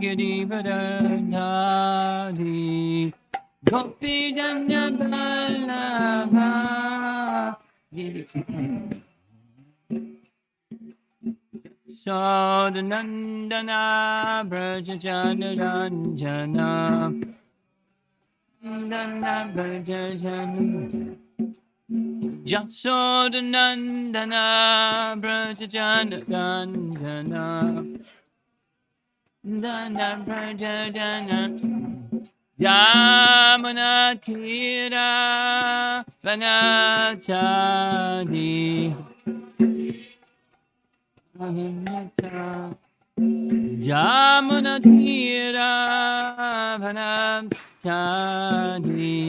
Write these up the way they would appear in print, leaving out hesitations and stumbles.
Girivardhari Gopi Jana Vallabha Sadhanandana Brajajana Ranjana Nandana Brajajana Jasodhanandana Brajajana Ranjana Nandana Brajajana Yamuna Tira Vanachari Yamuna Tira Vanachari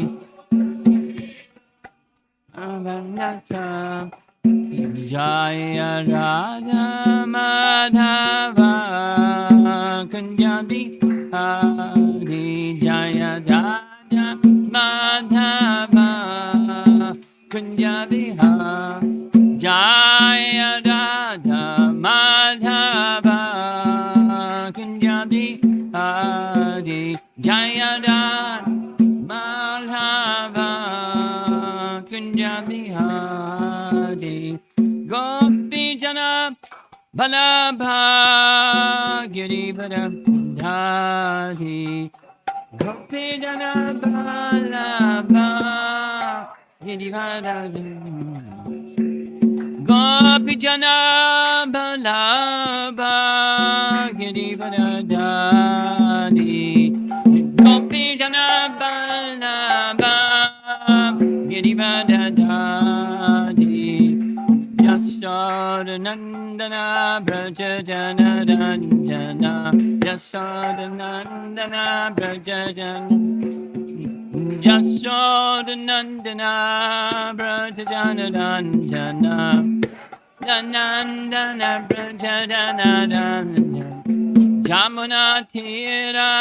Avanata Jaya Radha Madhava Kunjabi Hari Jaya Radha Madhava Kunjabi Hari Jaya Radha Madhava Kunjabi Hari Jaya Radha Madhava Kunjabi Hari Gopi Jana Vallabha Girivardhari Gopi Jana Vallabha Girivardhari Gopi Jana Vallabha Girivardhari Gopi Jana Vallabha Girivardhari Yasodhanandana Brajajana Ranjana Yasodhanandana Brajajana Yasodhanandana Brajajana Ranjana Nandana Brajajana Ranjana Jamuna Tira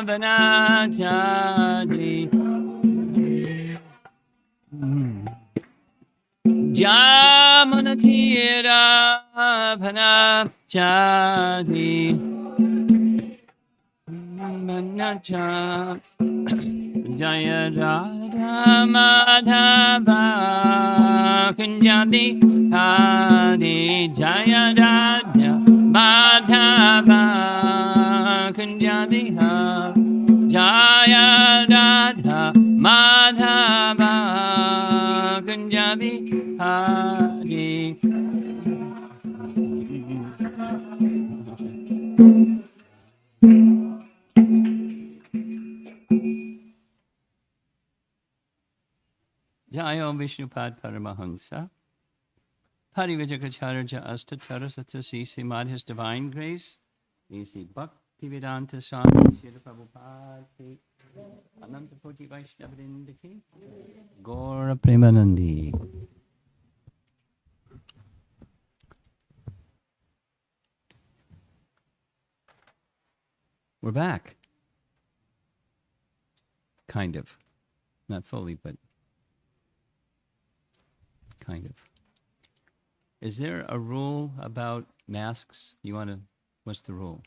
Vanachari Jamuna Tira Vanachari Vanachari Jaya Radha Madhava Kunjabi Hari Jaya Radha Madhava Kunjabi Hari Jaya Radha Madhava Kunjabi Hari Jaya Om Vishnupad Paramahansa Parivajakacharya Astatara Satsasi Simad His Divine Grace A.C. Bhaktivedanta Swami Srila Prabhupada Ananta Koti Vaishnavindaki Gaura Premanandi. We're back. Kind of. Not fully, but kind of. Is there a rule about masks? You want to, what's the rule?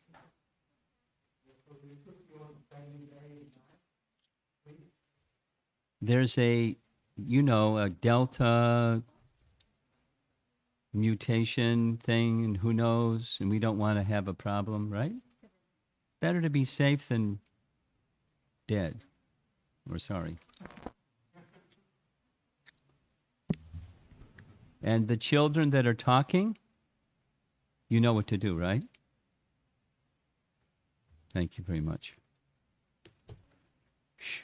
There's a, a Delta mutation thing, and who knows, and we don't want to have a problem, right? Better to be safe than dead. Or sorry. And the children that are talking, you know what to do, right? Thank you very much. Shh.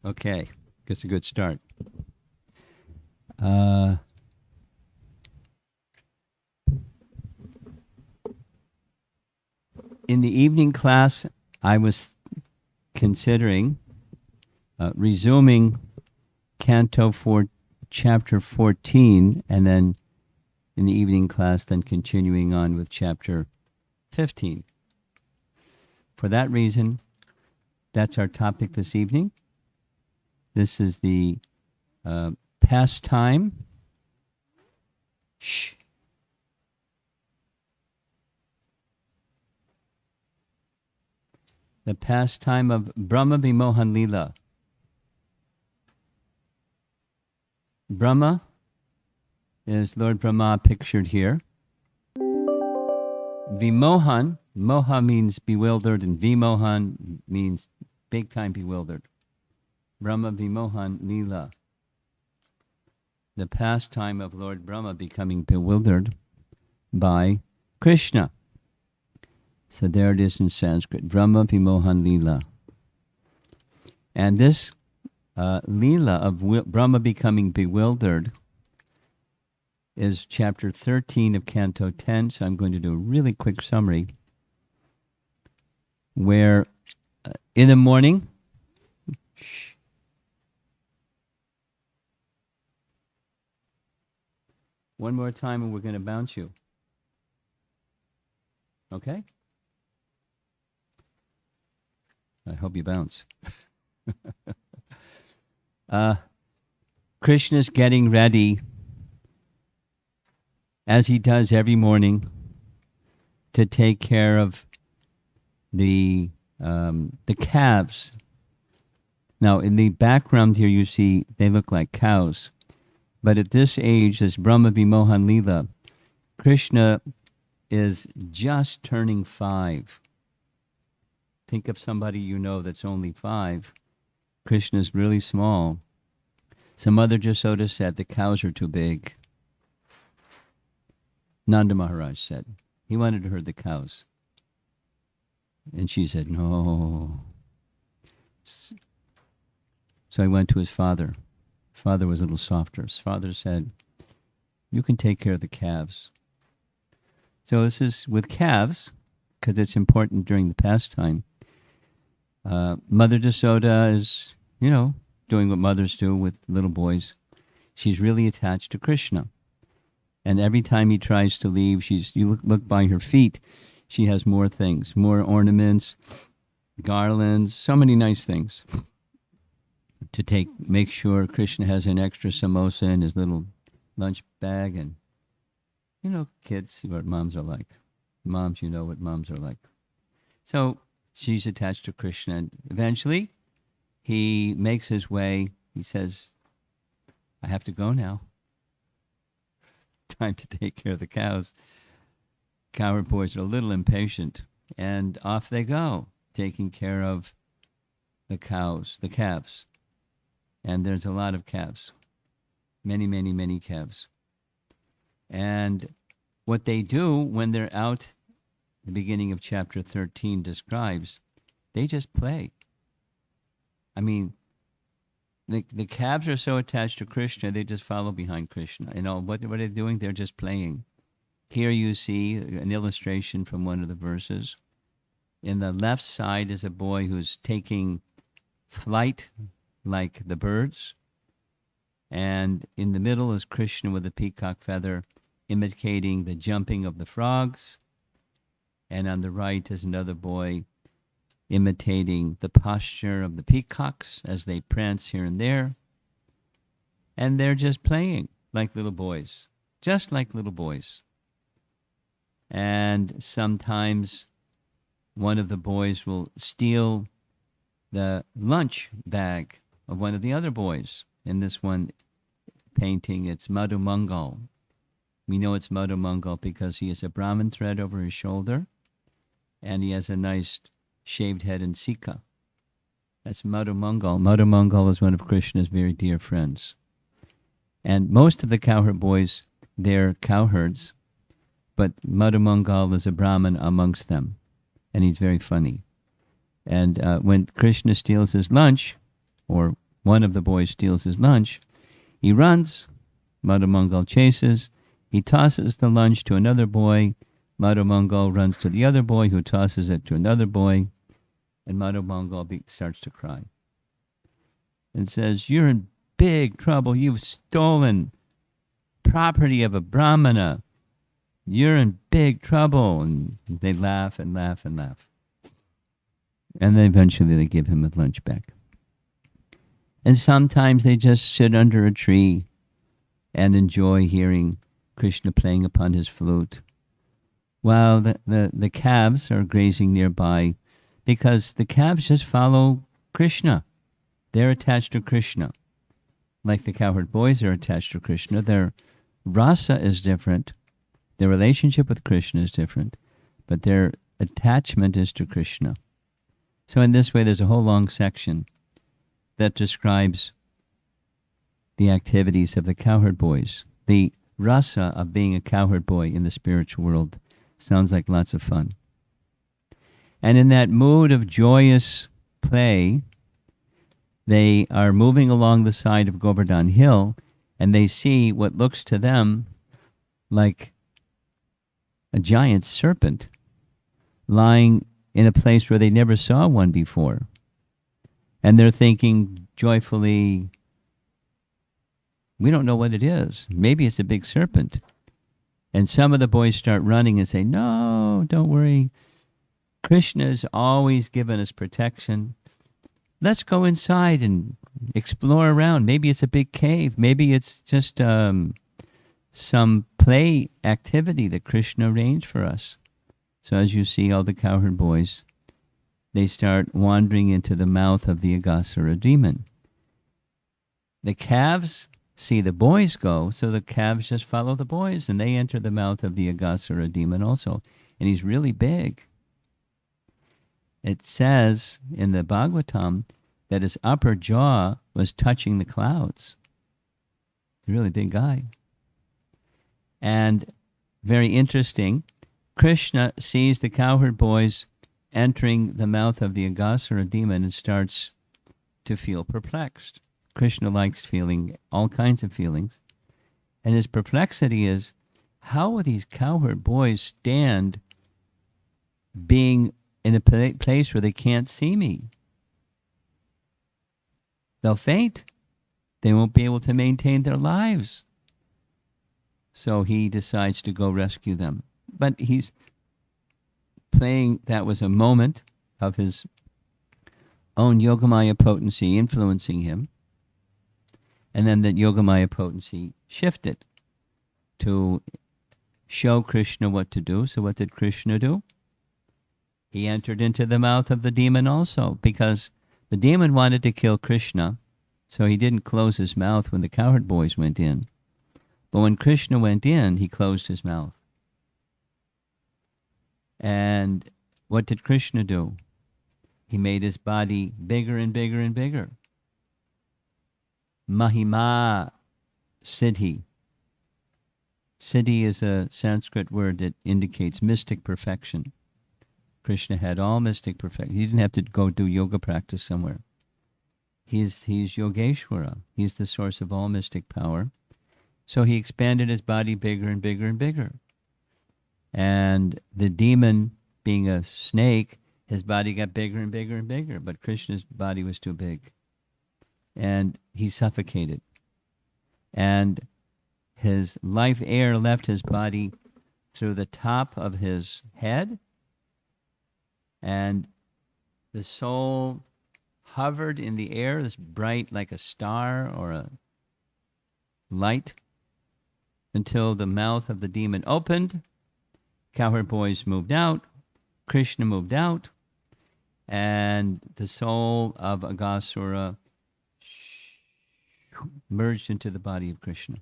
Okay, that's a good start. In the evening class, I was considering resuming Canto 4, Chapter 14, and then in the evening class, then continuing on with Chapter 15. For that reason, that's our topic this evening. This is the pastime. Shh. the pastime of Brahma Vimohana Lila. Brahma is Lord Brahma pictured here. Vimohan, moha means bewildered, and Vimohan means big time bewildered. Brahma Vimohan Lila, the pastime of Lord Brahma becoming bewildered by Krishna. So there it is in Sanskrit, Brahma Vimohan Lila. And this Lila of Brahma becoming bewildered is chapter 13 of Canto 10, so I'm going to do a really quick summary, where in the morning, one more time and we're going to bounce you. Okay? I hope you bounce. Krishna's getting ready, as he does every morning, to take care of the calves. Now, in the background here, you see they look like cows. But at this age, this Brahma Vimohan Lila, Krishna is just turning 5. Think of somebody you know that's only 5. Krishna's really small. So Mother Jasoda said the cows are too big. Nanda Maharaj said he wanted to herd the cows. And she said, no. So I went to his father. His father was a little softer. His father said, you can take care of the calves. So this is with calves, because it's important during the pastime. Mother Jasoda is, doing what mothers do with little boys. She's really attached to Krishna. And every time he tries to leave, you look by her feet, she has more things, more ornaments, garlands, so many nice things to make sure Krishna has an extra samosa in his little lunch bag. And, kids see what moms are like. Moms, you know what moms are like. So she's attached to Krishna. And eventually, he makes his way. He says, I have to go now. Time to take care of the cows. Cowherd boys are a little impatient. And off they go, taking care of the cows, the calves. And there's a lot of calves. Many, many, many calves. And what they do when they're out, the beginning of chapter 13 describes, they just play. I mean, the calves are so attached to Krishna, they just follow behind Krishna. What are they doing? They're just playing. Here you see an illustration from one of the verses. In the left side is a boy who's taking flight like the birds. And in the middle is Krishna with a peacock feather, imitating the jumping of the frogs. And on the right is another boy imitating the posture of the peacocks as they prance here and there. And they're just playing like little boys, just like little boys. And sometimes one of the boys will steal the lunch bag of one of the other boys. In this one painting, it's Madhu Mangal. We know it's Madhu Mangal because he has a Brahmin thread over his shoulder, and he has a nice shaved head and Sika. That's Madhu Mangal. Madhu Mangal is one of Krishna's very dear friends. And most of the cowherd boys, they're cowherds, but Madhu Mangal is a Brahmin amongst them, and he's very funny. And when Krishna steals his lunch, or one of the boys steals his lunch, he runs, Madhu Mangal chases, he tosses the lunch to another boy, Madhu Mangal runs to the other boy who tosses it to another boy, and Madhu Mangal starts to cry. And says, you're in big trouble, you've stolen property of a Brahmana, you're in big trouble. And they laugh and laugh and laugh. And then eventually they give him a lunch back. And sometimes they just sit under a tree and enjoy hearing Krishna playing upon his flute, while the calves are grazing nearby, because the calves just follow Krishna. They're attached to Krishna. Like the cowherd boys are attached to Krishna. Their rasa is different. Their relationship with Krishna is different. But their attachment is to Krishna. So in this way, there's a whole long section that describes the activities of the cowherd boys. The rasa of being a cowherd boy in the spiritual world sounds like lots of fun. And in that mood of joyous play, they are moving along the side of Govardhan Hill, and they see what looks to them like a giant serpent lying in a place where they never saw one before. And they're thinking joyfully, we don't know what it is. Maybe it's a big serpent. And some of the boys start running and say, no, don't worry. Krishna's always given us protection. Let's go inside and explore around. Maybe it's a big cave. Maybe it's just some play activity that Krishna arranged for us. So as you see, all the cowherd boys, they start wandering into the mouth of the Aghasura demon. The calves see the boys go, so the calves just follow the boys, and they enter the mouth of the Aghasura demon also. And he's really big. It says in the Bhagavatam that his upper jaw was touching the clouds. He's a really big guy. And very interesting, Krishna sees the cowherd boys entering the mouth of the Aghasura demon and starts to feel perplexed. Krishna likes feeling all kinds of feelings. And his perplexity is, how will these cowherd boys stand being in a place where they can't see me? They'll faint. They won't be able to maintain their lives. So he decides to go rescue them. But he's playing, that was a moment of his own Yogamaya potency influencing him. And then that Yogamaya potency shifted to show Krishna what to do. So what did Krishna do? He entered into the mouth of the demon also, because the demon wanted to kill Krishna, so he didn't close his mouth when the cowherd boys went in. But when Krishna went in, he closed his mouth. And what did Krishna do? He made his body bigger and bigger and bigger. Mahima Siddhi. Siddhi is a Sanskrit word that indicates mystic perfection. Krishna had all mystic perfection. He didn't have to go do yoga practice somewhere. He's Yogeshwara. He's the source of all mystic power. So he expanded his body bigger and bigger and bigger. And the demon, being a snake, his body got bigger and bigger and bigger, but Krishna's body was too big. And he suffocated. And his life air left his body through the top of his head, and the soul hovered in the air, this bright like a star or a light, until the mouth of the demon opened. Cowherd boys moved out, Krishna moved out, and the soul of Aghasura merged into the body of Krishna.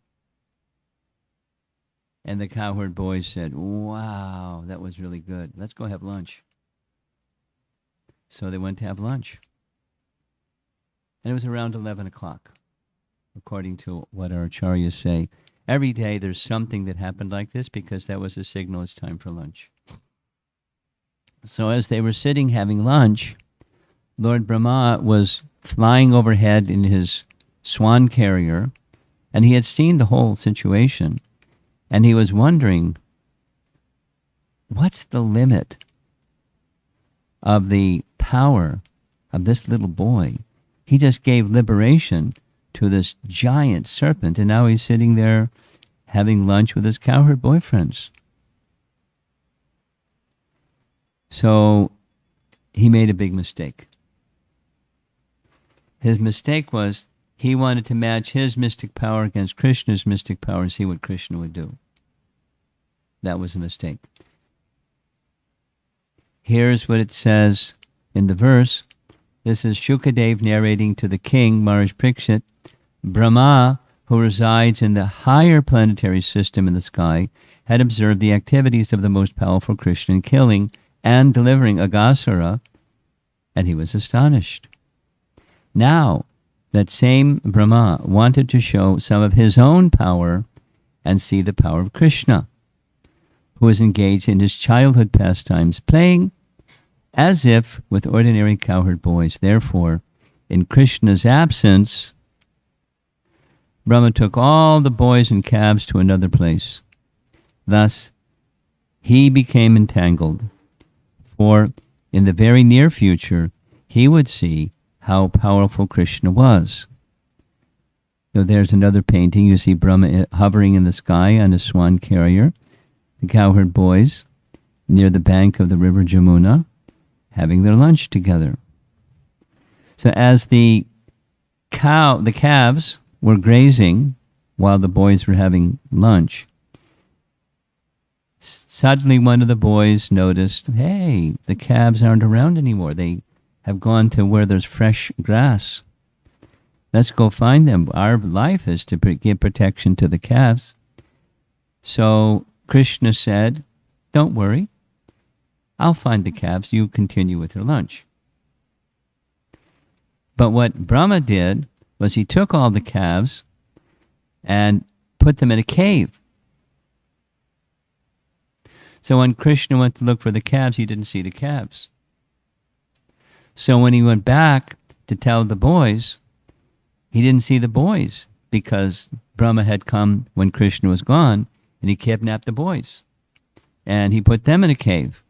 And the cowherd boys said, wow, that was really good. Let's go have lunch. So they went to have lunch. And it was around 11 o'clock, according to what our acharyas say. Every day there's something that happened like this, because that was a signal it's time for lunch. So as they were sitting having lunch, Lord Brahma was flying overhead in his swan carrier, and he had seen the whole situation, and he was wondering, what's the limit of the power of this little boy? He just gave liberation to this giant serpent, and now he's sitting there having lunch with his cowherd boyfriends. So he made a big mistake. His mistake was he wanted to match his mystic power against Krishna's mystic power and see what Krishna would do. That was a mistake. Here's what it says in the verse. This is Shukadev narrating to the king, Maharaj Parikshit. Brahma, who resides in the higher planetary system in the sky, had observed the activities of the most powerful Krishna in killing and delivering Aghasura, and he was astonished. Now, that same Brahma wanted to show some of his own power and see the power of Krishna, who was engaged in his childhood pastimes, playing as if with ordinary cowherd boys. Therefore, in Krishna's absence, Brahma took all the boys and calves to another place. Thus, he became entangled, for in the very near future, he would see how powerful Krishna was. So there's another painting. You see Brahma hovering in the sky on a swan carrier, the cowherd boys near the bank of the river Jamuna, having their lunch together. So as the calves were grazing while the boys were having lunch, suddenly one of the boys noticed, hey, the calves aren't around anymore. They have gone to where there's fresh grass. Let's go find them. Our life is to give protection to the calves. So Krishna said, don't worry. I'll find the calves. You continue with your lunch. But what Brahma did was he took all the calves and put them in a cave. So when Krishna went to look for the calves, he didn't see the calves. So when he went back to tell the boys, he didn't see the boys because Brahma had come when Krishna was gone and he kidnapped the boys. And he put them in a cave.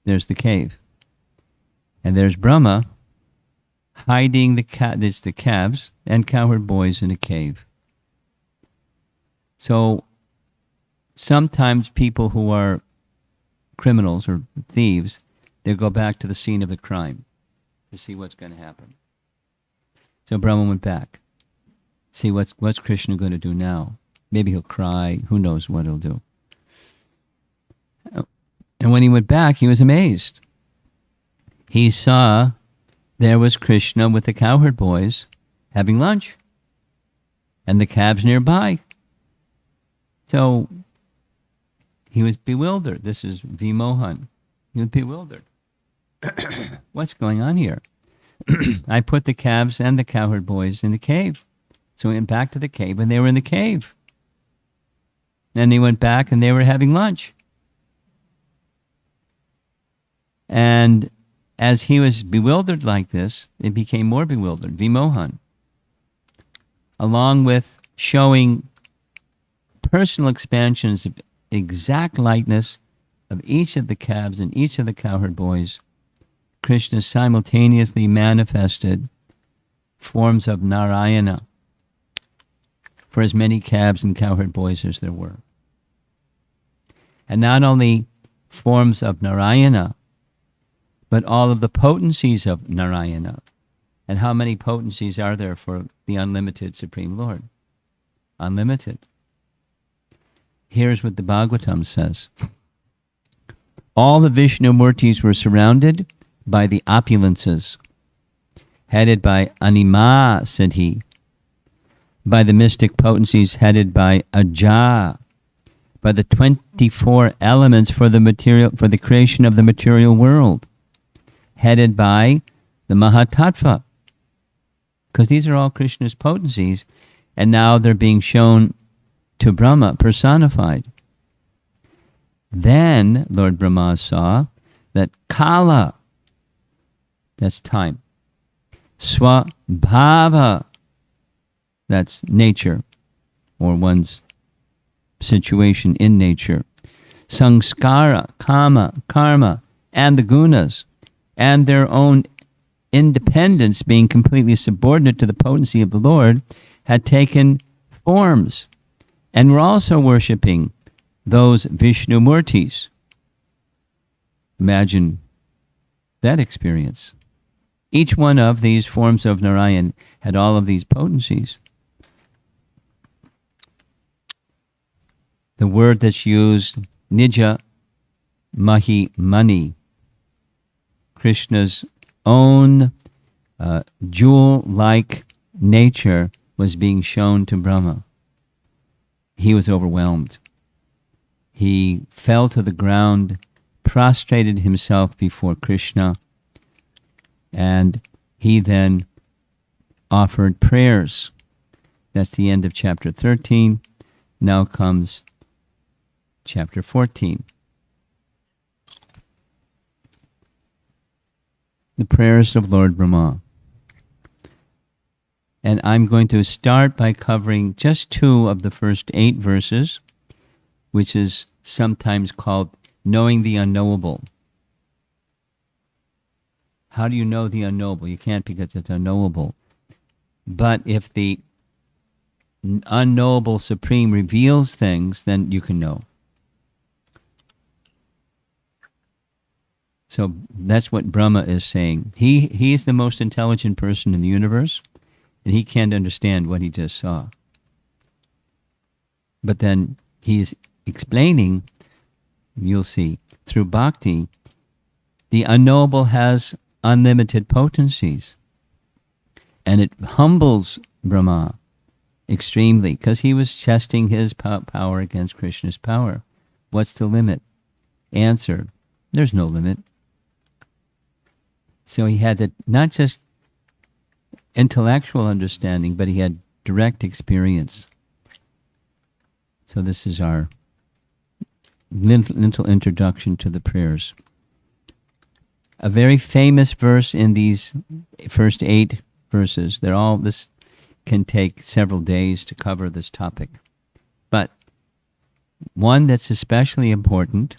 There's the cave. And there's Brahma hiding the calves and cowherd boys in a cave. So sometimes people who are criminals or thieves, they go back to the scene of the crime to see what's going to happen. So Brahma went back. See what's Krishna going to do now? Maybe he'll cry. Who knows what he'll do? And when he went back, he was amazed. He saw there was Krishna with the cowherd boys having lunch and the calves nearby. So he was bewildered. This is Vimohana. He was bewildered. What's going on here? I put the calves and the cowherd boys in the cave. So he went back to the cave and they were in the cave. Then he went back and they were having lunch. And as he was bewildered like this, it became more bewildered, Vimohana. Along with showing personal expansions of exact likeness of each of the calves and each of the cowherd boys, Krishna simultaneously manifested forms of Narayana for as many calves and cowherd boys as there were. And not only forms of Narayana, but all of the potencies of Narayana. And how many potencies are there for the unlimited Supreme Lord? Unlimited. Here's what the Bhagavatam says. All the Vishnu Murtis were surrounded by the opulences, headed by Anima, said he, by the mystic potencies headed by Aja, by the 24 elements for the creation of the material world, headed by the Mahatattva, because these are all Krishna's potencies, and now they're being shown to Brahma personified. Then Lord Brahma saw that Kala, that's time, Swabhava, that's nature, or one's situation in nature, Samskara, Kama, Karma, and the gunas, and their own independence being completely subordinate to the potency of the Lord, had taken forms, and were also worshipping those Vishnu Murtis. Imagine that experience. Each one of these forms of Narayan had all of these potencies. The word that's used, Nija Mahi Mani, Krishna's own jewel-like nature was being shown to Brahma. He was overwhelmed. He fell to the ground, prostrated himself before Krishna, and he then offered prayers. That's the end of chapter 13. Now comes chapter 14. The prayers of Lord Brahma. And I'm going to start by covering just 2 of the first 8 verses, which is sometimes called knowing the unknowable. How do you know the unknowable? You can't, because it's unknowable. But if the unknowable Supreme reveals things, then you can know. So that's what Brahma is saying. He is the most intelligent person in the universe, and he can't understand what he just saw. But then he's explaining, you'll see, through bhakti, the unknowable has unlimited potencies. And it humbles Brahma extremely, because he was testing his power against Krishna's power. What's the limit? Answer, there's no limit. So he had not just intellectual understanding, but he had direct experience. So this is our little introduction to the prayers. A very famous verse in these first 8 verses. This can take several days to cover this topic. But one that's especially important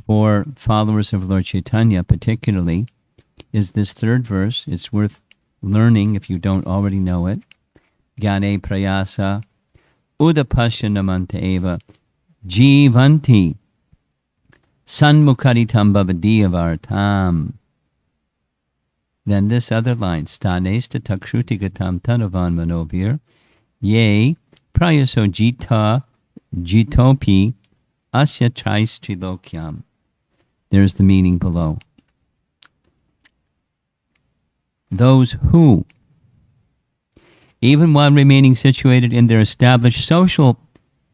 for followers of Lord Chaitanya particularly is this 3rd verse. It's worth learning if you don't already know it. Gyane prayasa udapasya namanta eva jivanti sanmukaritam bhavadiyavartam. Then this other line, stanesta takshutigatam tanavan manobhir ye prayaso jita jitopi asya trilokyam. There's the meaning below. Those who, even while remaining situated in their established social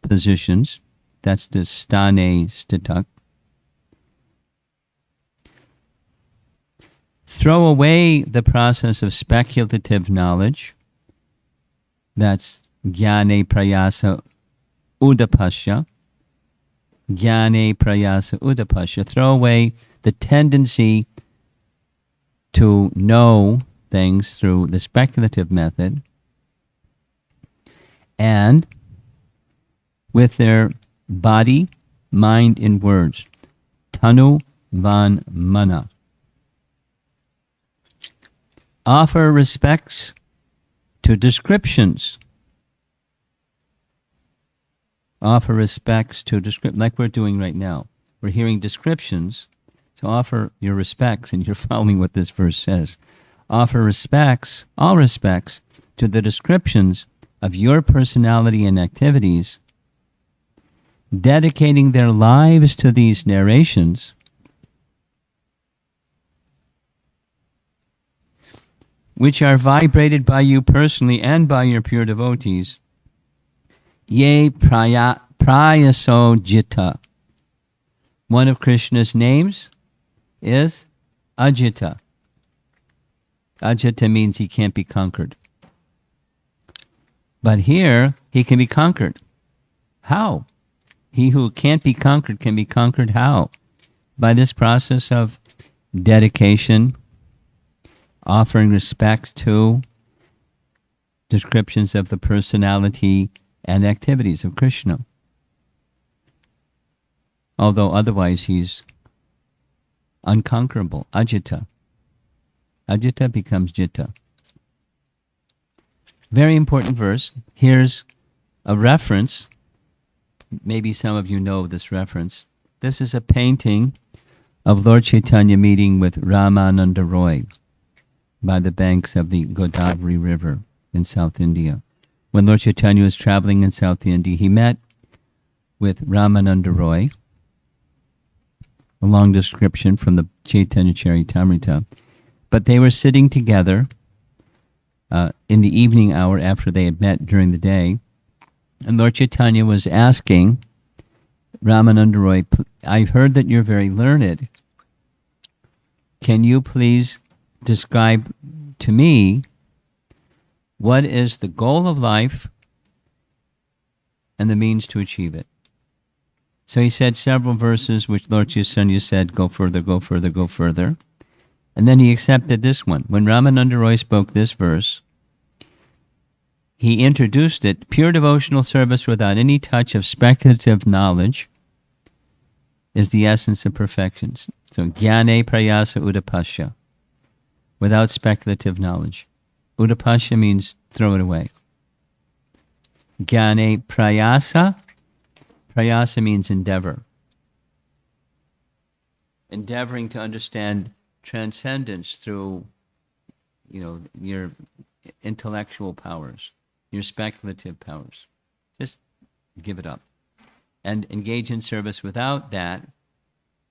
positions, that's the stane statak, throw away the process of speculative knowledge, that's gyane prayasa udapasya, gyane prayasa udapasya, throw away the tendency to know things through the speculative method, and with their body, mind, and words, tanu van mana, offer respects to descriptions. Offer respects to like we're doing right now. We're hearing descriptions. So offer your respects, and you're following what this verse says. Offer respects, all respects, to the descriptions of your personality and activities, dedicating their lives to these narrations, which are vibrated by you personally and by your pure devotees. Ye prayaso jita. One of Krishna's names is Ajita. Ajita means he can't be conquered. But here, he can be conquered. How? He who can't be conquered can be conquered how? By this process of dedication, offering respect to descriptions of the personality and activities of Krishna. Although otherwise he's unconquerable, ajita. Ajita becomes jita. Very important verse. Here's a reference. Maybe some of you know this reference. This is a painting of Lord Chaitanya meeting with Ramananda Roy by the banks of the Godavari River in South India. When Lord Chaitanya was traveling in South India, he met with Ramananda Roy. A long description from the Chaitanya Charitamrita. But they were sitting together in the evening hour after they had met during the day, and Lord Chaitanya was asking Ramananda Roy, I've heard that you're very learned. Can you please describe to me what is the goal of life and the means to achieve it? So he said several verses which Lord Chaitanya said, go further, go further, go further. And then he accepted this one. When Ramananda Roy spoke this verse, he introduced it, pure devotional service without any touch of speculative knowledge is the essence of perfection. So, jnane prayasa udapasya, without speculative knowledge. Udapasya means throw it away. Jnane prayasa, prayasa means endeavor. Endeavoring to understand transcendence through, your intellectual powers, your speculative powers. Just give it up. And engage in service without that,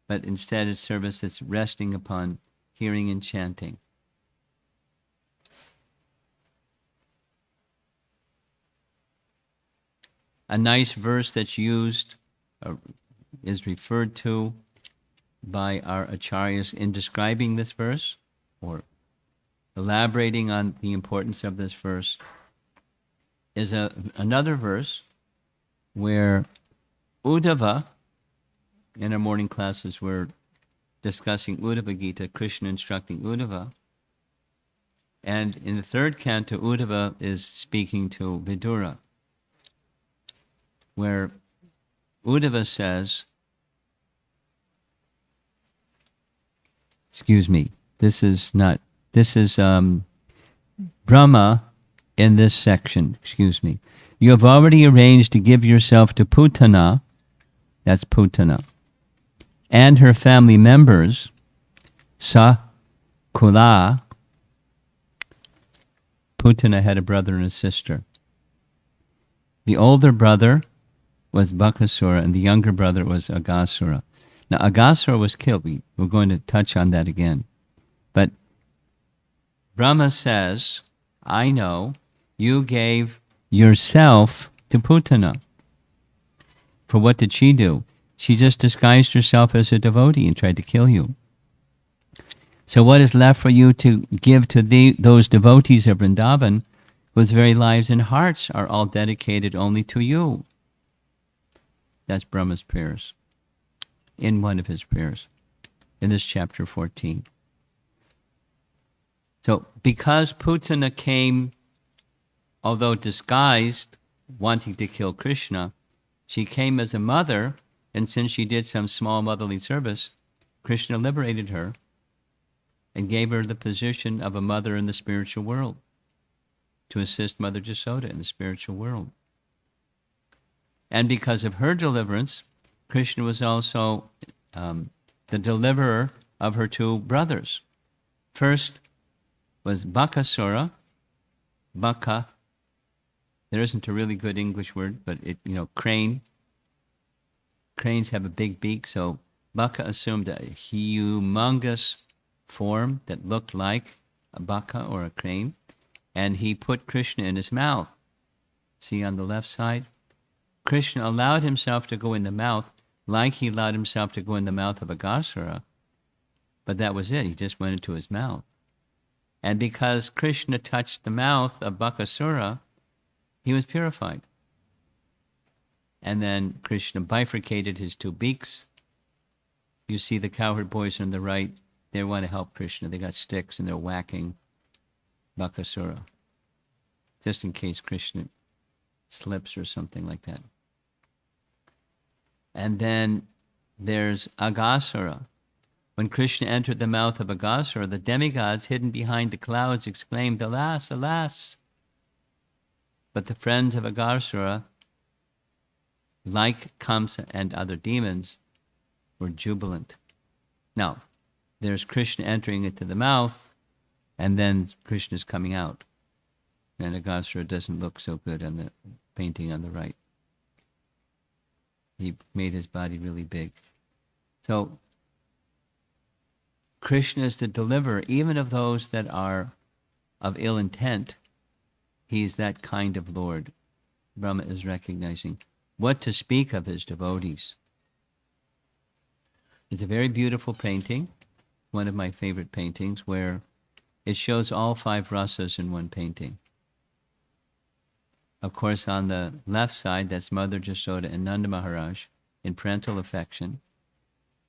but instead it's service that's resting upon hearing and chanting. A nice verse that's used, is referred to by our acharyas in describing this verse, or elaborating on the importance of this verse, is another verse where Uddhava, in our morning classes, we're discussing Uddhava Gita, Krishna instructing Uddhava. And in the third canto, Uddhava is speaking to Vidura, where Uddhava says, this is Brahma in this section, You have already arranged to give yourself to Putana, that's Putana, and her family members, Sa Kula. Putana had a brother and a sister. The older brother was Bakasura, and the younger brother was Agasura. Now, Agasura was killed. We're going to touch on that again. But Brahma says, I know you gave yourself to Putana. For what did she do? She just disguised herself as a devotee and tried to kill you. So what is left for you to give to those devotees of Vrindavan, whose very lives and hearts are all dedicated only to you? That's Brahma's prayers, in one of his prayers, in this chapter 14. So because Putana came, although disguised, wanting to kill Krishna, she came as a mother, and since she did some small motherly service, Krishna liberated her and gave her the position of a mother in the spiritual world, to assist Mother Jasoda in the spiritual world. And because of her deliverance, Krishna was also the deliverer of her two brothers. First was Bakasura. Baka, there isn't a really good English word, but crane. Cranes have a big beak, so Baka assumed a humongous form that looked like a baka or a crane, and he put Krishna in his mouth. See on the left side? Krishna allowed himself to go in the mouth like he allowed himself to go in the mouth of Agasura, but that was it. He just went into his mouth. And because Krishna touched the mouth of Bakasura, he was purified. And then Krishna bifurcated his two beaks. You see the cowherd boys on the right, they want to help Krishna. They got sticks and they're whacking Bakasura, just in case Krishna slips or something like that. And then there's Agasura. When Krishna entered the mouth of Agasura, the demigods hidden behind the clouds exclaimed, "Alas, alas!" But the friends of Agasura, like Kamsa and other demons, were jubilant. Now, there's Krishna entering into the mouth, and then Krishna's coming out. And Agasura doesn't look so good on the painting on the right. He made his body really big. So Krishna is the deliverer, even of those that are of ill intent. He is that kind of Lord. Brahma is recognizing. What to speak of his devotees? It's a very beautiful painting, one of my favorite paintings, where it shows all 5 rasas in one painting. Of course, on the left side, that's Mother Jasoda and Nanda Maharaj in parental affection.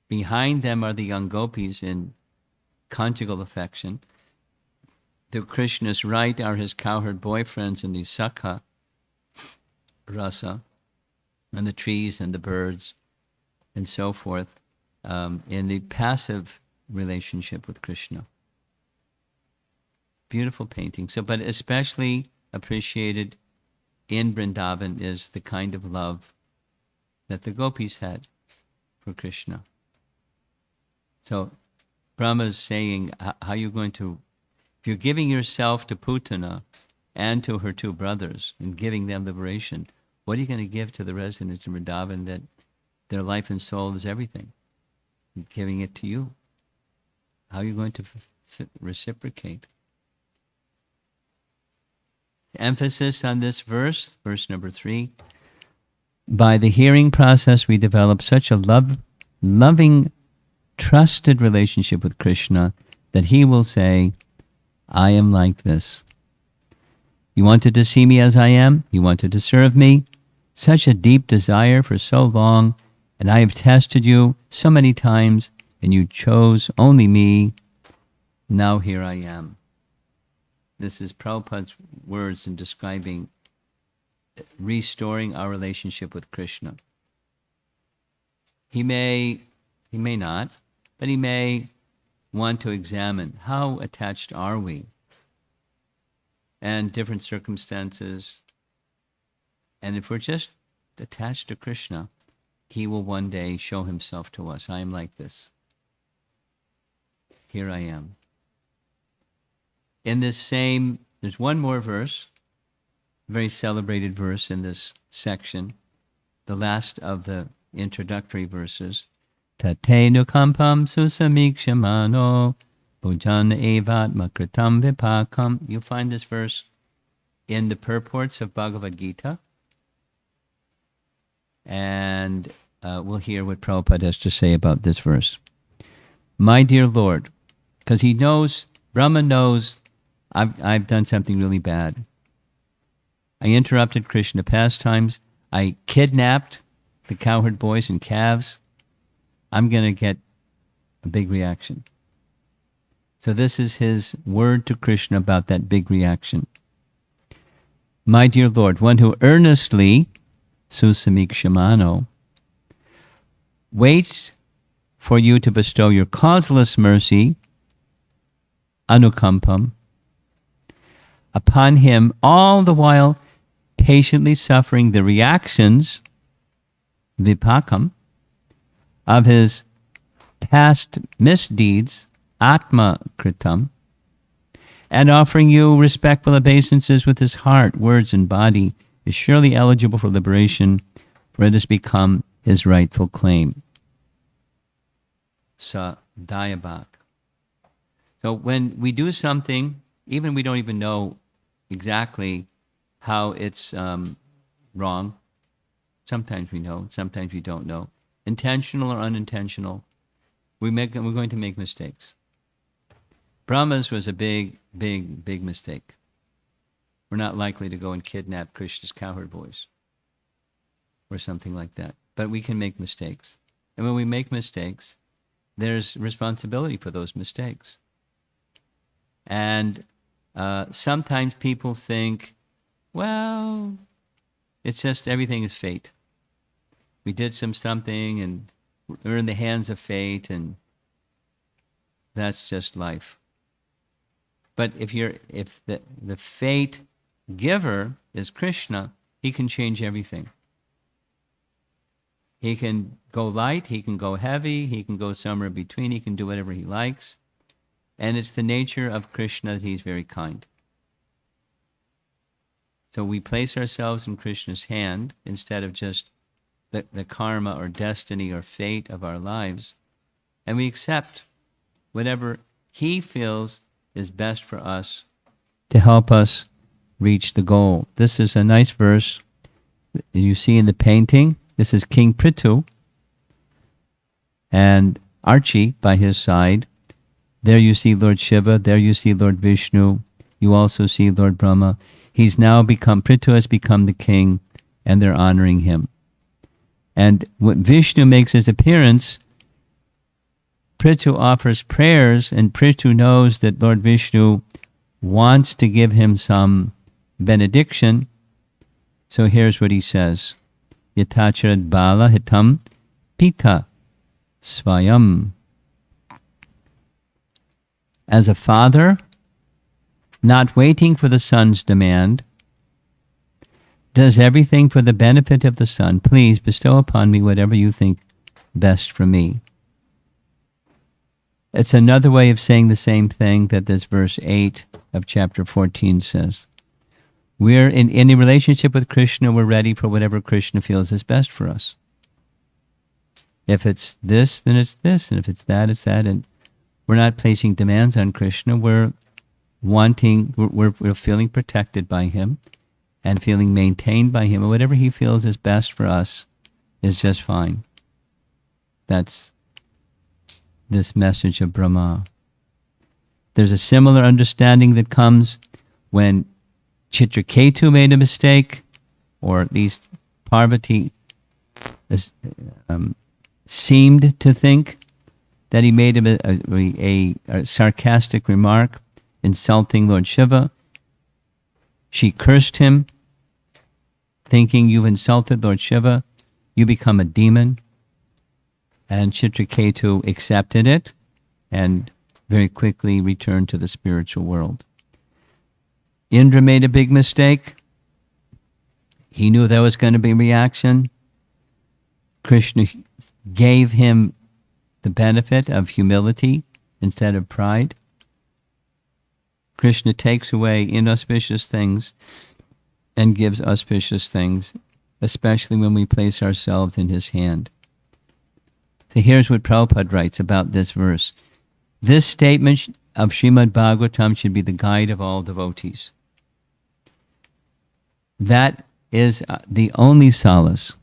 Behind them are the young gopis in conjugal affection. To Krishna's right are his cowherd boyfriends in the Sakha rasa, and the trees and the birds and so forth, in the passive relationship with Krishna. Beautiful painting. So, but especially appreciated in Vrindavan is the kind of love that the gopis had for Krishna. So Brahma is saying, how are you going to, if you're giving yourself to Putana and to her 2 brothers and giving them liberation, what are you going to give to the residents in Vrindavan that their life and soul is everything? Giving it to you. How are you going to reciprocate? Emphasis on this verse number 3. By the hearing process, we develop such a loving, trusted relationship with Krishna that he will say, I am like this. You wanted to see me as I am? You wanted to serve me? Such a deep desire for so long, and I have tested you so many times, and you chose only me. Now here I am. This is Prabhupada's words in describing restoring our relationship with Krishna. He may not, but he may want to examine how attached are we, and different circumstances. And if we're just attached to Krishna, he will one day show himself to us. I am like this. Here I am. In this same, there's one more verse, very celebrated verse in this section, the last of the introductory verses. Tate nukampam susamikshamano bhujan evat makritam vipakam. You'll find this verse in the purports of Bhagavad Gita. And we'll hear what Prabhupada has to say about this verse. My dear Lord, because he knows, Brahma knows, I've done something really bad. I interrupted Krishna pastimes. I kidnapped the cowherd boys and calves. I'm going to get a big reaction. So this is his word to Krishna about that big reaction. My dear Lord, one who earnestly, susamikshamano, waits for you to bestow your causeless mercy, anukampam, upon him, all the while patiently suffering the reactions, vipakam, of his past misdeeds, atma kritam, and offering you respectful obeisances with his heart, words, and body, is surely eligible for liberation, for it has become his rightful claim. Sa dayabak. So when we do something, even we don't even know exactly how it's wrong, sometimes we know, sometimes we don't know, intentional or unintentional, we're going to make mistakes. Brahma's was a big mistake. We're not likely to go and kidnap Krishna's cowherd boys or something like that. But we can make mistakes. And when we make mistakes, there's responsibility for those mistakes. And sometimes people think, well, it's just everything is fate. We did something and we're in the hands of fate, and that's just life. But if the fate giver is Krishna, he can change everything. He can go light, he can go heavy, he can go somewhere between, he can do whatever he likes. And it's the nature of Krishna that he's very kind. So we place ourselves in Krishna's hand instead of just the karma or destiny or fate of our lives, and we accept whatever he feels is best for us to help us reach the goal. This is a nice verse you see in the painting. This is King Prithu and Archie by his side. There you see Lord Shiva, there you see Lord Vishnu, you also see Lord Brahma. Prithu has become the king, and they're honoring him. And when Vishnu makes his appearance, Prithu offers prayers, and Prithu knows that Lord Vishnu wants to give him some benediction. So here's what he says. Yatacharad bala hitam pita swayam. As a father, not waiting for the son's demand, does everything for the benefit of the son. Please bestow upon me whatever you think best for me. It's another way of saying the same thing that this verse 8 of chapter 14 says. We're in any relationship with Krishna, we're ready for whatever Krishna feels is best for us. If it's this, then it's this, and if it's that, it's that. And we're not placing demands on Krishna. We're feeling protected by him and feeling maintained by him. And whatever he feels is best for us is just fine. That's this message of Brahma. There's a similar understanding that comes when Chitraketu made a mistake, or at least Parvati seemed to think that he made a sarcastic remark insulting Lord Shiva. She cursed him, thinking, you've insulted Lord Shiva, you become a demon. And Chitraketu accepted it and very quickly returned to the spiritual world. Indra made a big mistake. He knew there was going to be reaction. Krishna gave him the benefit of humility instead of pride. Krishna takes away inauspicious things and gives auspicious things, especially when we place ourselves in his hand. So here's what Prabhupada writes about this verse. This statement of Srimad Bhagavatam should be the guide of all devotees. That is the only solace.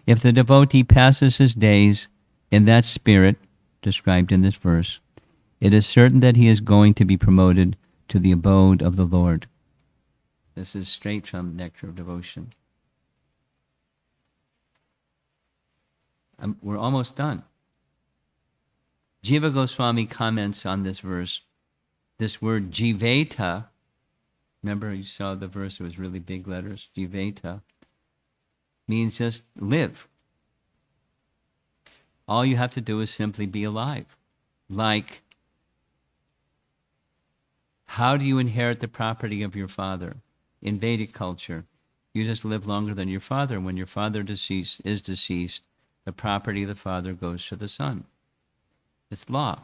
If the devotee passes his days in that spirit described in this verse, it is certain that he is going to be promoted to the abode of the Lord. This is straight from Nectar of Devotion. We're almost done. Jiva Goswami comments on this verse. This word jiveta, remember you saw the verse, it was really big letters, jiveta, means just live. All you have to do is simply be alive. Like, how do you inherit the property of your father? In Vedic culture, you just live longer than your father. When your father is deceased, the property of the father goes to the son. It's law.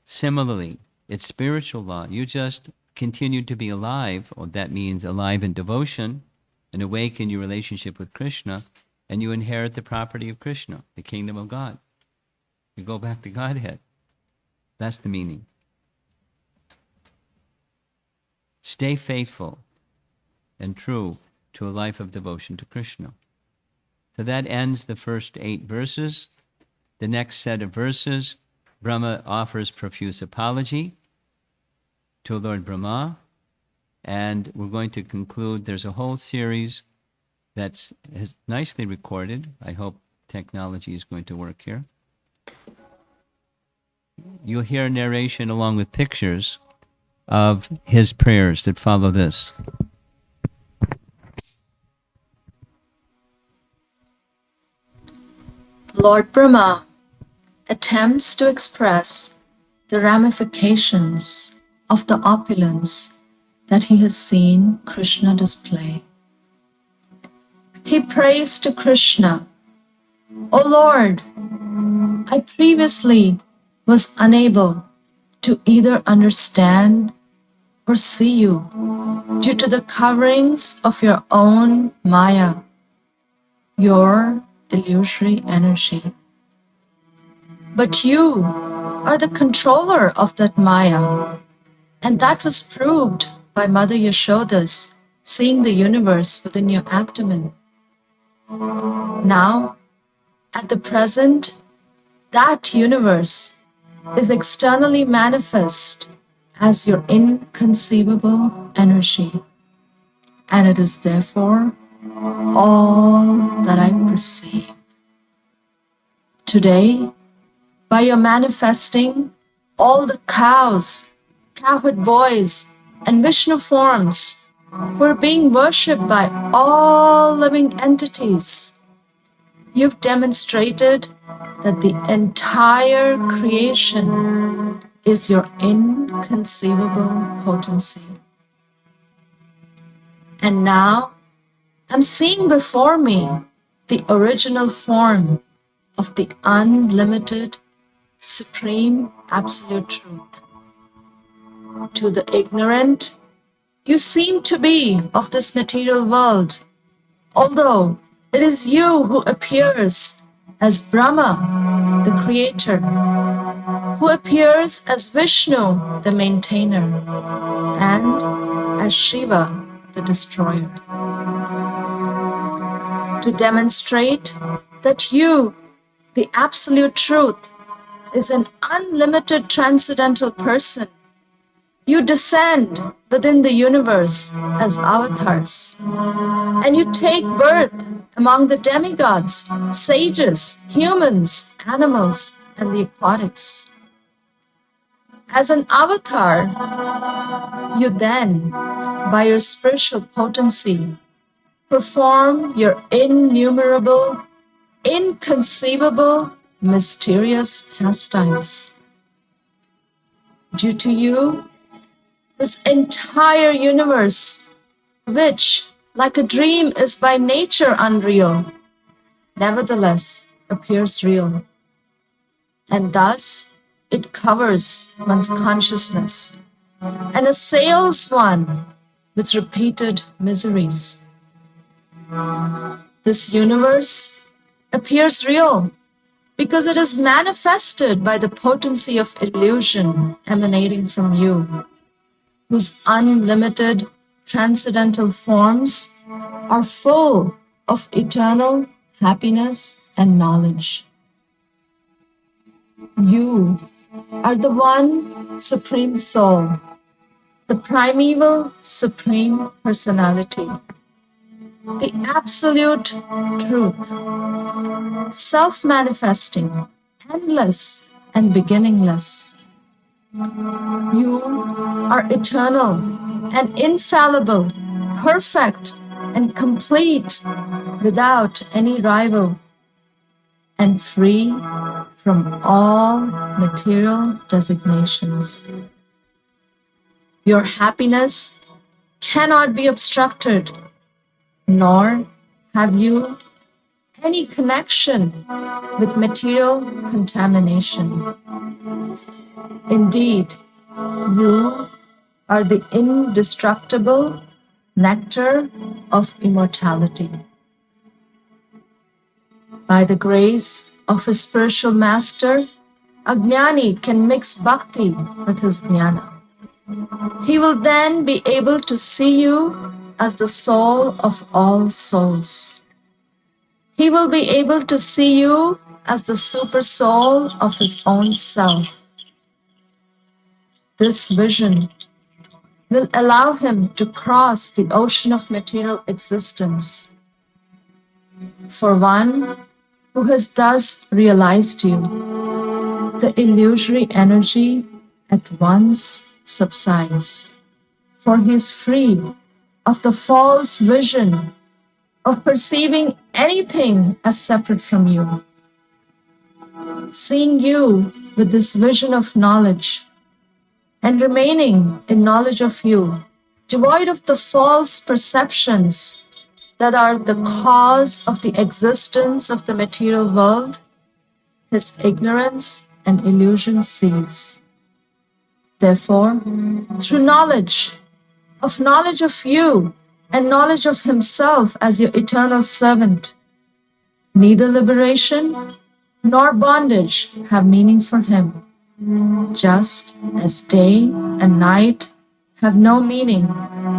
Similarly, it's spiritual law. You just continue to be alive, or that means alive in devotion, and awake in your relationship with Krishna, and you inherit the property of Krishna, the kingdom of God. You go back to Godhead. That's the meaning. Stay faithful and true to a life of devotion to Krishna. So that ends the first 8 verses. The next set of verses, Brahma offers profuse apology to Lord Brahma, and we're going to conclude. There's a whole series that's nicely recorded. I hope technology is going to work here. You'll hear a narration along with pictures of his prayers that follow this. Lord Brahma attempts to express the ramifications of the opulence that he has seen Krishna display. He prays to Krishna, "O Lord, I previously was unable to either understand or see you due to the coverings of your own Maya, your illusory energy. But you are the controller of that Maya, and that was proved by Mother Yashoda's seeing the universe within your abdomen. Now, at the present, that universe is externally manifest as your inconceivable energy, and it is therefore all that I perceive. Today, by your manifesting, all the cows, cowherd boys, and Vishnu forms who are being worshipped by all living entities, you've demonstrated that the entire creation is your inconceivable potency. And now I'm seeing before me the original form of the unlimited, supreme, absolute truth. To the ignorant, you seem to be of this material world, although it is you who appears as Brahma, the creator, who appears as Vishnu, the maintainer, and as Shiva, the destroyer. To demonstrate that you, the absolute truth, is an unlimited transcendental person, you descend within the universe as avatars, and you take birth among the demigods, sages, humans, animals, and the aquatics. As an avatar, you then, by your spiritual potency, perform your innumerable, inconceivable, mysterious pastimes. Due to you, this entire universe, which, like a dream, is by nature unreal, nevertheless appears real. And thus, it covers one's consciousness and assails one with repeated miseries. This universe appears real because it is manifested by the potency of illusion emanating from you, whose unlimited transcendental forms are full of eternal happiness and knowledge. You are the one Supreme Soul, the primeval Supreme Personality, the Absolute Truth, self-manifesting, endless and beginningless. You are eternal and infallible, perfect and complete, without any rival, and free from all material designations. Your happiness cannot be obstructed, nor have you any connection with material contamination. Indeed, you are the indestructible nectar of immortality. By the grace of his spiritual master, a jnani can mix bhakti with his jnana. He will then be able to see you as the soul of all souls. He will be able to see you as the super soul of his own self. This vision will allow him to cross the ocean of material existence. For one who has thus realized you, the illusory energy at once subsides, for he is free of the false vision of perceiving anything as separate from you. Seeing you with this vision of knowledge, and remaining in knowledge of you, devoid of the false perceptions that are the cause of the existence of the material world, his ignorance and illusion cease. Therefore, through knowledge of you and knowledge of himself as your eternal servant, neither liberation nor bondage have meaning for him, just as day and night have no meaning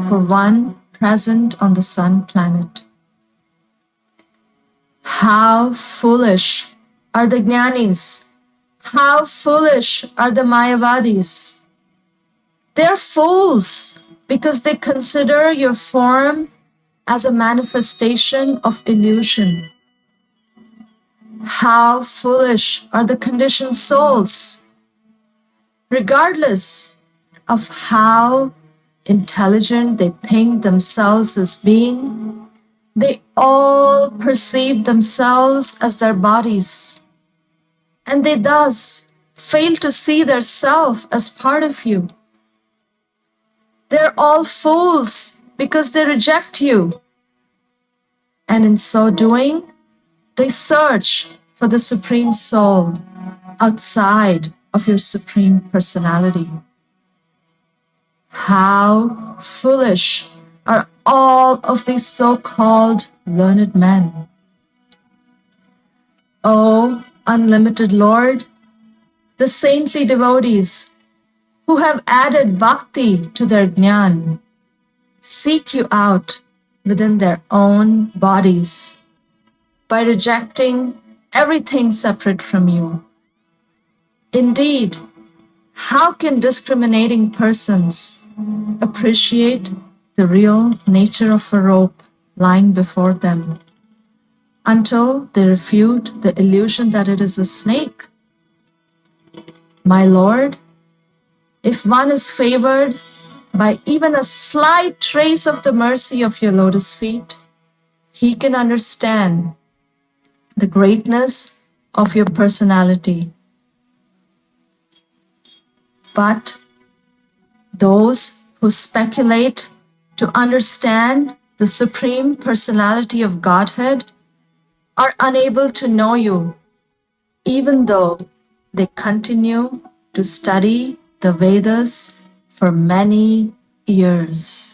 for one present on the sun planet. How foolish are the jnanis! How foolish are the mayavadis! They're fools because they consider your form as a manifestation of illusion. How foolish are the conditioned souls! Regardless of how intelligent they think themselves as being, they all perceive themselves as their bodies, and they thus fail to see their self as part of you. They're all fools because they reject you, and in so doing, they search for the Supreme Soul outside of your Supreme Personality. How foolish are all of these so-called learned men. O unlimited Lord, the saintly devotees who have added bhakti to their jnana seek you out within their own bodies by rejecting everything separate from you. Indeed, how can discriminating persons appreciate the real nature of a rope lying before them until they refute the illusion that it is a snake? My Lord, if one is favored by even a slight trace of the mercy of your lotus feet, he can understand the greatness of your personality. But those who speculate to understand the Supreme Personality of Godhead are unable to know you, even though they continue to study the Vedas for many years.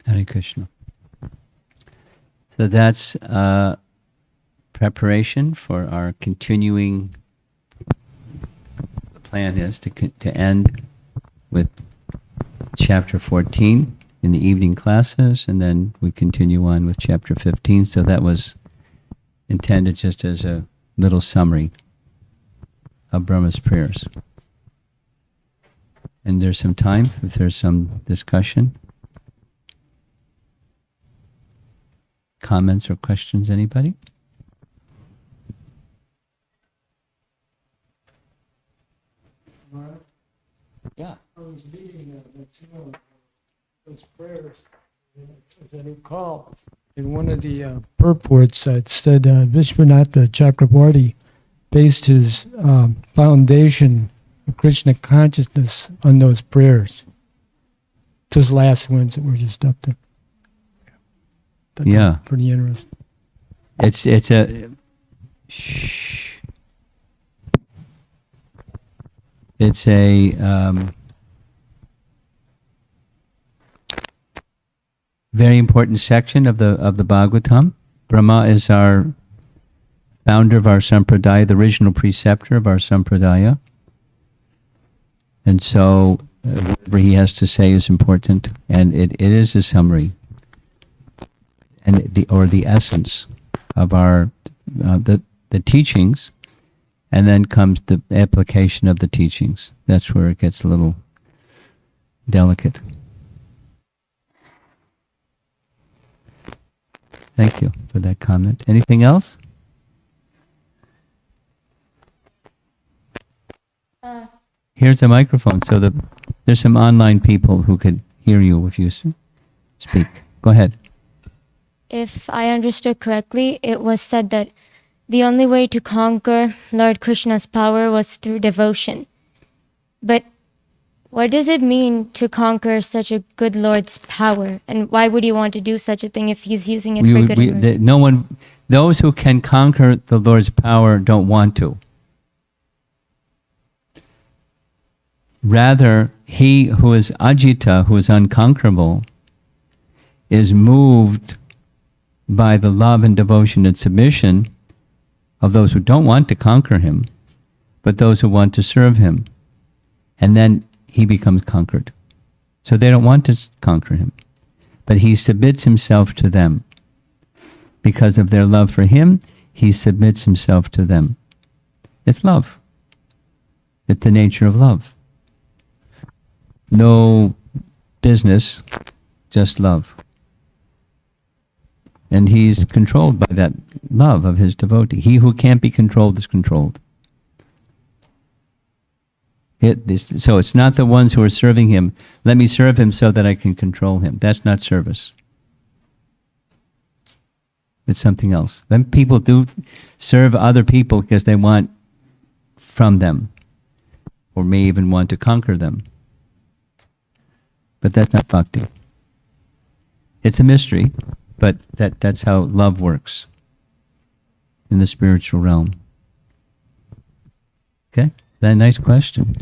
Hare Krishna. So that's preparation for our continuing. The plan is to end with chapter 14 in the evening classes, and then we continue on with chapter 15. So that was intended just as a little summary of Brahma's prayers. And there's some time if there's some discussion. Comments or questions, anybody? Yeah. I was reading those prayers, as I recall. In one of the purports, it said Vishwanatha Chakravarti based his foundation of Krishna consciousness on those prayers. Those last ones that were just up there. Yeah. Pretty interesting. It's a it's a very important section of the Bhagavatam. Brahma is our founder of our sampradaya, the original preceptor of our sampradaya, and so whatever he has to say is important, and it is a summary and the essence of our the teachings, and then comes the application of the teachings. That's where it gets a little delicate. Thank you for that comment. Anything else? Here's a microphone, so there's some online people who could hear you if you speak. Go ahead. If I understood correctly, it was said that the only way to conquer Lord Krishna's power was through devotion. But what does it mean to conquer such a good Lord's power? And why would he want to do such a thing if he's using it for good and mercy? No one, those who can conquer the Lord's power don't want to. Rather, he who is ajita, who is unconquerable, is moved by the love and devotion and submission of those who don't want to conquer him, but those who want to serve him. And then he becomes conquered. So they don't want to conquer him, but he submits himself to them. Because of their love for him, he submits himself to them. It's love. It's the nature of love. No business, just love. And he's controlled by that love of his devotee. He who can't be controlled is controlled. So it's not the ones who are serving him. Let me serve him so that I can control him. That's not service. It's something else. Then people do serve other people because they want from them, or may even want to conquer them. But that's not bhakti. It's a mystery, but that's how love works in the spiritual realm. Okay? That a nice question.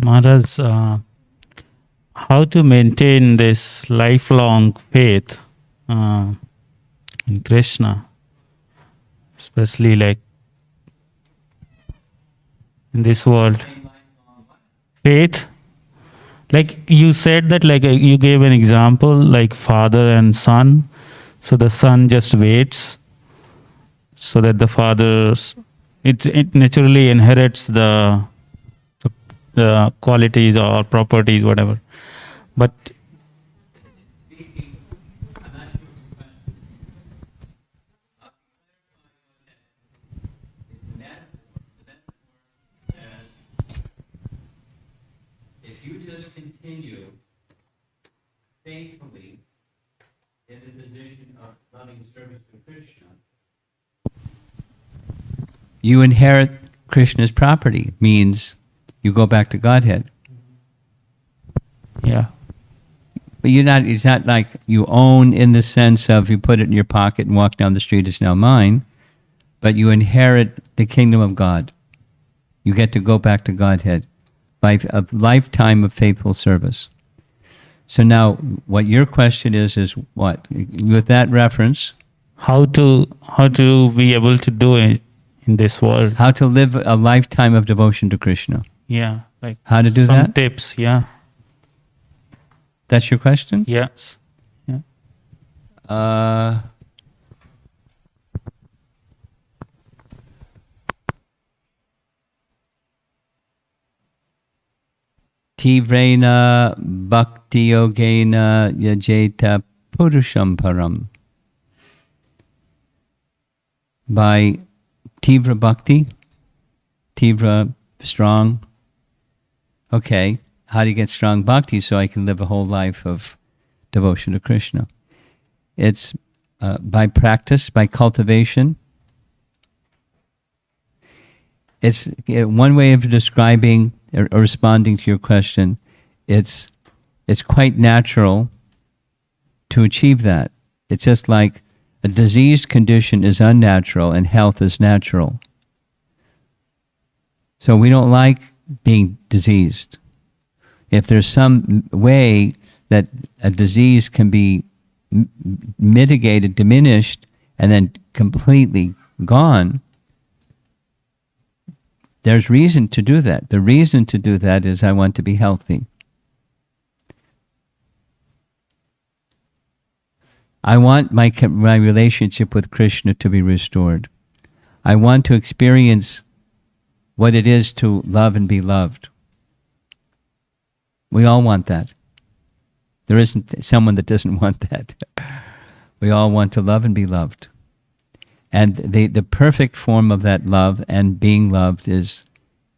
Maharaj, how to maintain this lifelong faith in Krishna, especially like in this world? Faith, like you said that, like you gave an example, like father and son. So the son just waits, so that the father, it naturally inherits the qualities or properties, whatever. But if you just continue faithfully in the position of loving service to Krishna, you inherit Krishna's property. Means you go back to Godhead. yeah, But it's not like you own in the sense of you put it in your pocket and walk down the street, it's now mine, but you inherit the kingdom of God. You get to go back to Godhead by a lifetime of faithful service. So now what your question is what? With that reference, how to be able to do it in this world? how to live a lifetime of devotion to Krishna. Yeah, like How to do some that? tips. Yeah, That's your question? yes, yeah. Tivrena bhakti yogena yajeta purusham param. By Tivra bhakti, Tivra, strong. Okay, how do you get strong bhakti so I can live a whole life of devotion to Krishna? It's by practice, by cultivation. It's one way of describing or responding to your question. It's quite natural to achieve that. It's just like a diseased condition is unnatural and health is natural. So we don't like being diseased. If there's some way that a disease can be mitigated, diminished, and then completely gone, there's reason to do that. The reason to do that is I want to be healthy. I want my relationship with Krishna to be restored. I want to experience what it is to love and be loved. We all want that. There isn't someone that doesn't want that. We all want to love and be loved. And the perfect form of that love and being loved is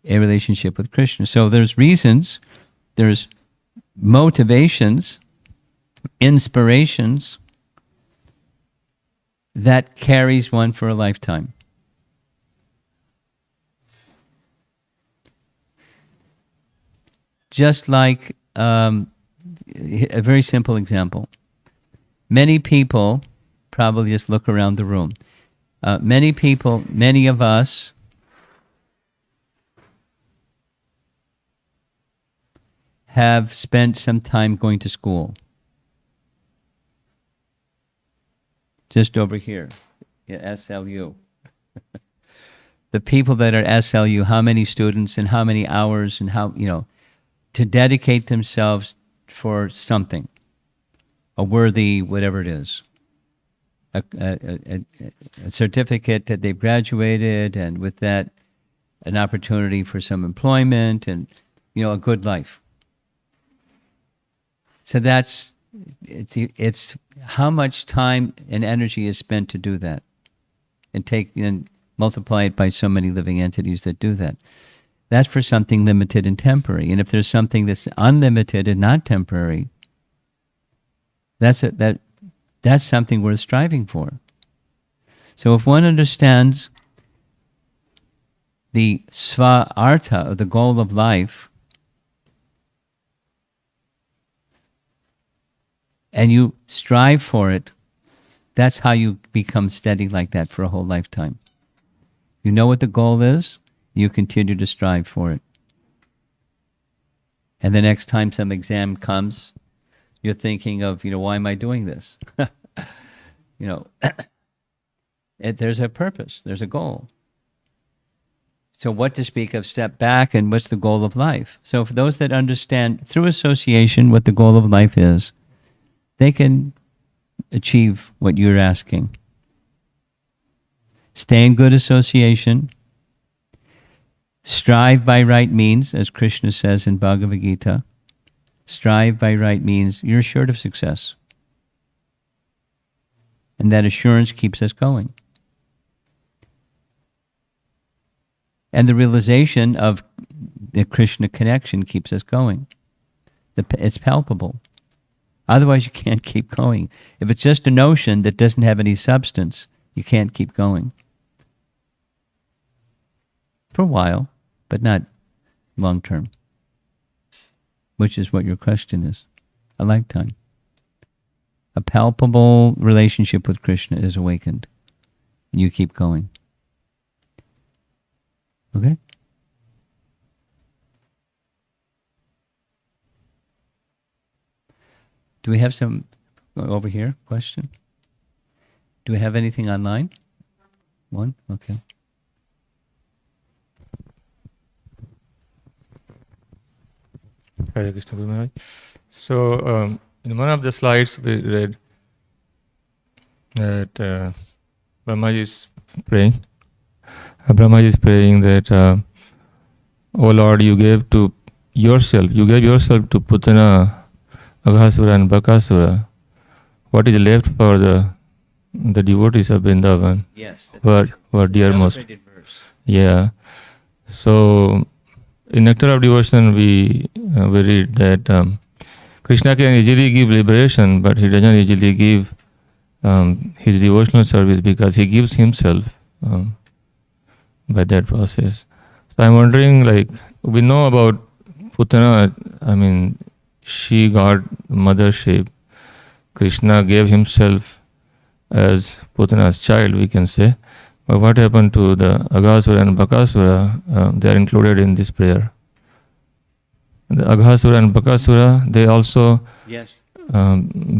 a relationship with Krishna. So there's reasons, there's motivations, inspirations that carries one for a lifetime. Just like a very simple example. Many people, probably just look around the room. Many people, many of us have spent some time going to school. Just over here, at SLU. The people that are at SLU, how many students and how many hours and how, to dedicate themselves for something, a worthy whatever it is, a certificate that they've graduated, and with that, an opportunity for some employment and, a good life. So it's how much time and energy is spent to do that, and multiply it by so many living entities that do that. That's for something limited and temporary. And if there's something that's unlimited and not temporary, that's something worth striving for. So if one understands the sva-artha, of the goal of life, and you strive for it, that's how you become steady like that for a whole lifetime. You know what the goal is, you continue to strive for it. And the next time some exam comes, you're thinking of, why am I doing this? There's a purpose, there's a goal. So what to speak of step back and what's the goal of life? So for those that understand through association what the goal of life is, they can achieve what you're asking. Stay in good association. Strive by right means, as Krishna says in Bhagavad Gita. Strive by right means, you're assured of success. And that assurance keeps us going. And the realization of the Krishna connection keeps us going. It's palpable. Otherwise, you can't keep going. If it's just a notion that doesn't have any substance, you can't keep going. For a while, but not long term. Which is what your question is. A lifetime. A palpable relationship with Krishna is awakened. And you keep going. Okay? Do we have some over here question? Do we have anything online? One? Okay. Hare Krishna Guru Maharaj. So, in one of the slides we read that Brahma is praying. Brahma is praying that, "Oh Lord, you gave yourself to Putana, Aghasura and Bakasura. What is left for the devotees of Vrindavan?" Yes. Who are dearmost. Yeah. So, in Nectar of Devotion, we read that Krishna can easily give liberation, but he doesn't easily give his devotional service because he gives himself by that process. So I'm wondering, we know about Putana, she got mother shape. Krishna gave himself as Putana's child, we can say. But what happened to the Aghasura and Bakasura? They are included in this prayer. The Aghasura and Bakasura, they also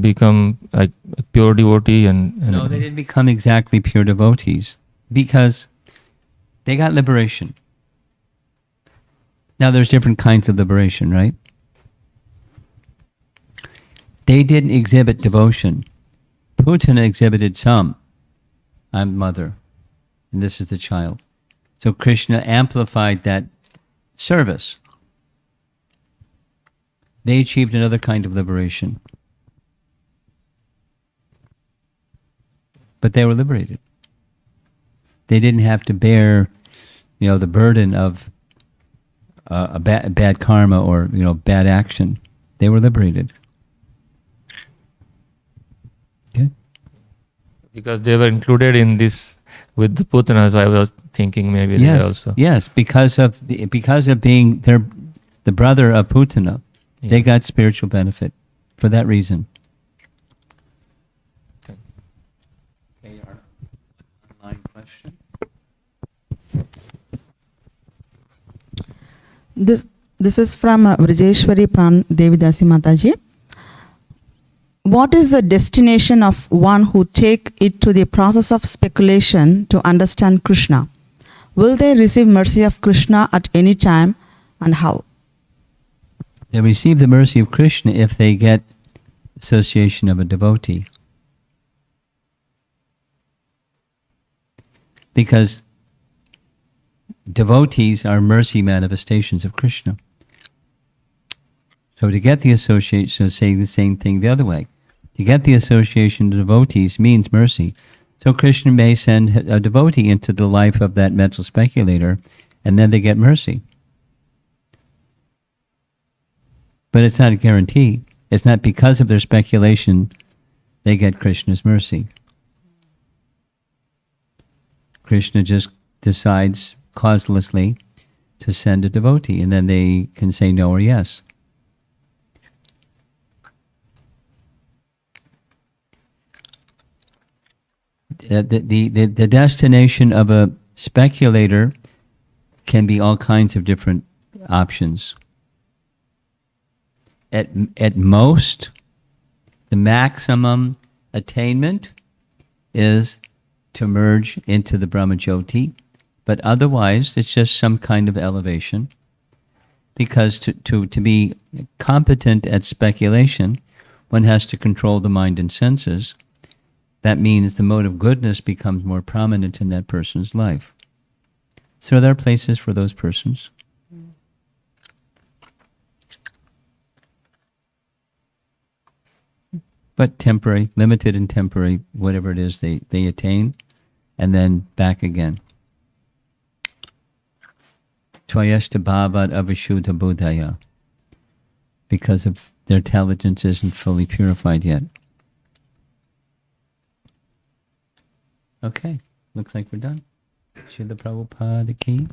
become like pure devotee and no, they didn't become exactly pure devotees because they got liberation. Now there's different kinds of liberation, right? They didn't exhibit devotion. Putana exhibited some. I'm mother, and this is the child. So Krishna amplified that service. They achieved another kind of liberation. But they were liberated. They didn't have to bear, the burden of a bad karma or, bad action. They were liberated. Because they were included in this with the Putana, so I was thinking maybe they also. Yes, because of being the brother of Putana, they got spiritual benefit for that reason. Okay, our online question. This is from Vrajeshwari Pran Devidasi Mataji. What is the destination of one who take it to the process of speculation to understand Krishna? Will they receive mercy of Krishna at any time, and how? They receive the mercy of Krishna if they get association of a devotee. Because devotees are mercy manifestations of Krishna. So to get the association, so say the same thing the other way. To get the association of devotees means mercy. So Krishna may send a devotee into the life of that mental speculator, and then they get mercy. But it's not a guarantee. It's not because of their speculation they get Krishna's mercy. Krishna just decides causelessly to send a devotee, and then they can say no or yes. The destination of a speculator can be all kinds of different options. At most, the maximum attainment is to merge into the Brahma Jyoti, but otherwise it's just some kind of elevation. Because to be competent at speculation, one has to control the mind and senses. That means the mode of goodness becomes more prominent in that person's life. So there are places for those persons. But temporary, limited and temporary, whatever it is they attain, and then back again. Tvayashta bhavat avashuddha buddhaya. Because of their intelligence isn't fully purified yet. Okay, looks like we're done. Srila Prabhupada ki.